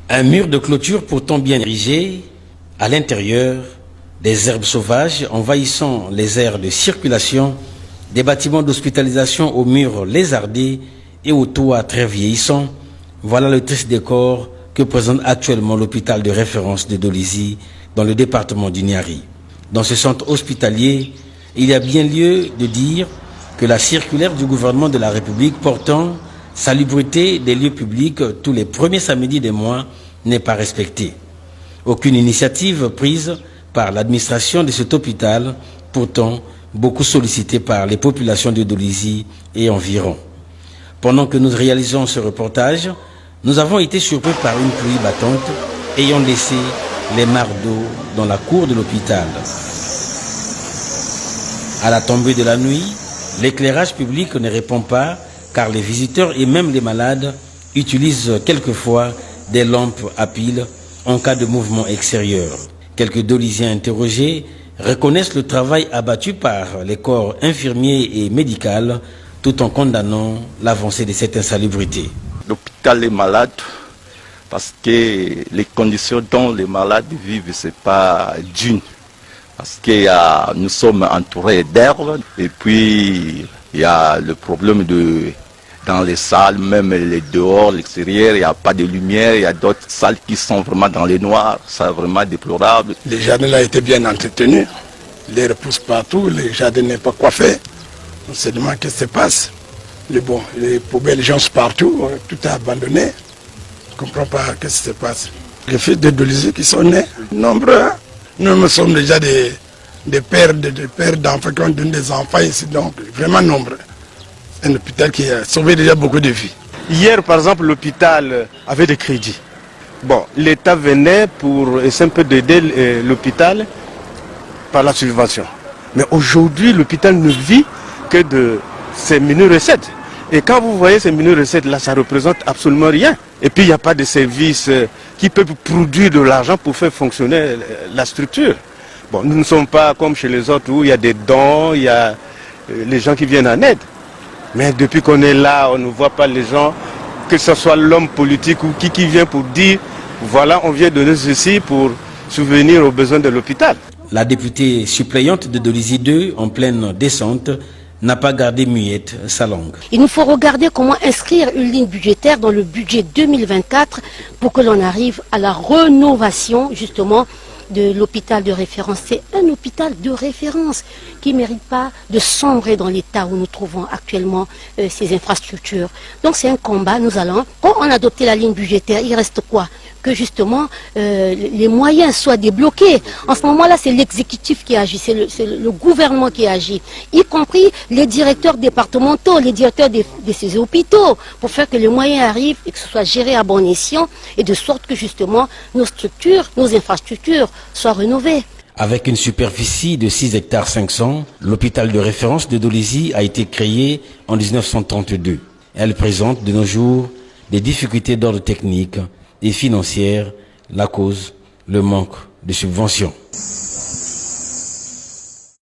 Un mur de clôture pourtant bien érigé, à l'intérieur, des herbes sauvages envahissant les aires de circulation, des bâtiments d'hospitalisation aux murs lézardés et aux toits très vieillissants, voilà le triste décor que présente actuellement l'hôpital de référence de Dolisie dans le département du Niari. Dans ce centre hospitalier, il y a bien lieu de dire que la circulaire du gouvernement de la République portant salubrité des lieux publics tous les premiers samedis des mois n'est pas respectée. Aucune initiative prise par l'administration de cet hôpital, pourtant beaucoup sollicité par les populations de Dolisie et environ. Pendant que nous réalisons ce reportage, nous avons été surpris par une pluie battante ayant laissé les mares d'eau dans la cour de l'hôpital. À la tombée de la nuit, l'éclairage public ne répond pas car les visiteurs et même les malades utilisent quelquefois des lampes à piles en cas de mouvement extérieur. Quelques Dolisiens interrogés reconnaissent le travail abattu par les corps infirmiers et médicaux tout en condamnant l'avancée de cette insalubrité. L'hôpital est malade parce que les conditions dont les malades vivent, ce n'est pas d'une. Parce que nous sommes entourés d'herbes et puis il y a le problème dans les salles, même les dehors, l'extérieur, il n'y a pas de lumière, il y a d'autres salles qui sont vraiment dans les noirs, c'est vraiment déplorable. Les jardins là étaient bien entretenus, l'air pousse partout, les jardins n'est pas coiffés. On se demande qu'est-ce qui se passe. Les poubelles, les gens sont partout, tout est abandonné. Je ne comprends pas qu'est-ce qui se passe. Les fils de Dolisie qui sont nés, nombreux, hein? Nous sommes déjà des pères d'enfants qui ont donné des enfants ici, donc vraiment nombreux. Un hôpital qui a sauvé déjà beaucoup de vies. Hier, par exemple, l'hôpital avait des crédits. Bon, l'État venait pour essayer un peu d'aider l'hôpital par la subvention. Mais aujourd'hui, l'hôpital ne vit que de ces mini-recettes. Et quand vous voyez ces mini-recettes-là, ça ne représente absolument rien. Et puis, il n'y a pas de service qui peut produire de l'argent pour faire fonctionner la structure. Bon, nous ne sommes pas comme chez les autres où il y a des dons, il y a les gens qui viennent en aide. Mais depuis qu'on est là, on ne voit pas les gens, que ce soit l'homme politique ou qui vient pour dire, voilà, on vient donner ceci pour subvenir aux besoins de l'hôpital. La députée suppléante de Dolisie 2, en pleine descente, n'a pas gardé muette sa langue. Il nous faut regarder comment inscrire une ligne budgétaire dans le budget 2024 pour que l'on arrive à la rénovation justement de l'hôpital de référence. C'est un hôpital de référence qui ne mérite pas de sombrer dans l'état où nous trouvons actuellement ces infrastructures. Donc c'est un combat, nous allons, quand on a adopté la ligne budgétaire, il reste quoi? Que justement les moyens soient débloqués. En ce moment-là, c'est l'exécutif qui agit, c'est le gouvernement qui agit, y compris les directeurs départementaux, les directeurs de ces hôpitaux, pour faire que les moyens arrivent et que ce soit géré à bon escient et de sorte que justement nos structures, nos infrastructures soient rénovées. Avec une superficie de 6 hectares 500, l'hôpital de référence de Dolisie a été créé en 1932. Elle présente de nos jours des difficultés d'ordre technique et financière, la cause, le manque de subventions.